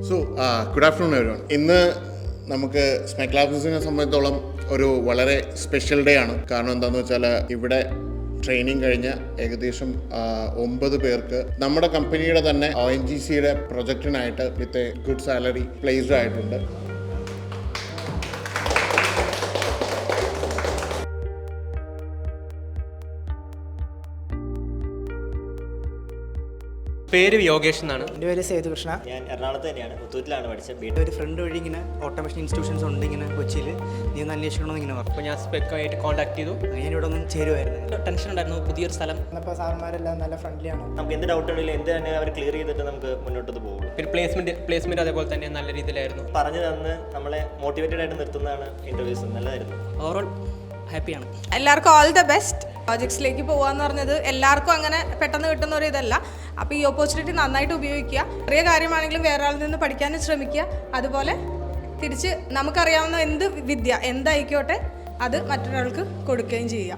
So good afternoon everyone. ഇന്ന് നമുക്ക് സ്മെക് ലാബ്സിനെ സംബന്ധിച്ചോളം ഒരു വളരെ സ്പെഷ്യൽ ഡേ ആണ്. കാരണം എന്താണെന്ന് വെച്ചാൽ ഇവിടെ ട്രെയിനിങ് കഴിഞ്ഞ ഏകദേശം 9 പേർക്ക് നമ്മുടെ കമ്പനിയുടെ തന്നെ ONGCയുടെ പ്രൊജക്റ്റിനായിട്ട് with a good salary placed ആയിട്ടുണ്ട്. പേര് യോഗേഷ് എന്നാണ്. എൻ്റെ പേര് സേതുകൃഷ്ണ. ഞാൻ എറണാകുളത്ത് തന്നെയാണ്, പുത്തൂരിലാണ് പഠിച്ചത്. ഒരു ഫ്രണ്ട് വഴി ഇങ്ങനെ ഓട്ടോമേഷൻ ഇൻസ്റ്റിറ്റ്യൂഷൻസ് ഉണ്ട് ഇങ്ങനെ കൊച്ചിയിൽ, നീ ഒന്ന് അന്വേഷിക്കണമെന്ന് ഇങ്ങനെ പറഞ്ഞു. അപ്പോൾ ഞാൻ സ്പെക്കായിട്ട് കോൺടാക്ട് ചെയ്തു. ഞാൻ ഇവിടെ ഒന്നും ചേരുമായിരുന്നു. ടെൻഷൻ ഉണ്ടായിരുന്നു, പുതിയൊരു സ്ഥലം. അപ്പോൾ സാർമാരെല്ലാം നല്ല ഫ്രണ്ട്ലിയാണ്. നമുക്ക് എന്ത് ഡൗട്ട് ഉണ്ടെങ്കിലും എന്ത് തന്നെ അവർ ക്ലിയർ ചെയ്തിട്ട് നമുക്ക് മുന്നോട്ട് പോകുള്ളൂ. പിന്നെ പ്ലേസ്മെന്റ് അതേപോലെ തന്നെ നല്ല രീതിയിലായിരുന്നു. പറഞ്ഞു തന്ന് നമ്മളെ മോട്ടിവേറ്റഡ് ആയിട്ട് നിർത്തുന്നതാണ് ഇൻ്റർവ്യൂസ്. നല്ലതായിരുന്നു. ഓവറോൾ ഹാപ്പിയാണ്. എല്ലാവർക്കും ഓൾ ദ ബെസ്റ്റ്. പ്രോജക്ട്സിലേക്ക് പോകാന്ന് പറഞ്ഞത് എല്ലാവർക്കും അങ്ങനെ പെട്ടെന്ന് കിട്ടുന്ന ഒരു ഇതല്ല. അപ്പോൾ ഈ ഓപ്പർച്യൂണിറ്റി നന്നായിട്ട് ഉപയോഗിക്കുക. ചെറിയ കാര്യമാണെങ്കിലും വേറെ ആളിൽ നിന്ന് പഠിക്കാനും ശ്രമിക്കുക. അതുപോലെ തിരിച്ച് നമുക്കറിയാവുന്ന എന്ത് വിദ്യ എന്തായിക്കോട്ടെ അത് മറ്റൊരാൾക്ക് കൊടുക്കുകയും ചെയ്യുക.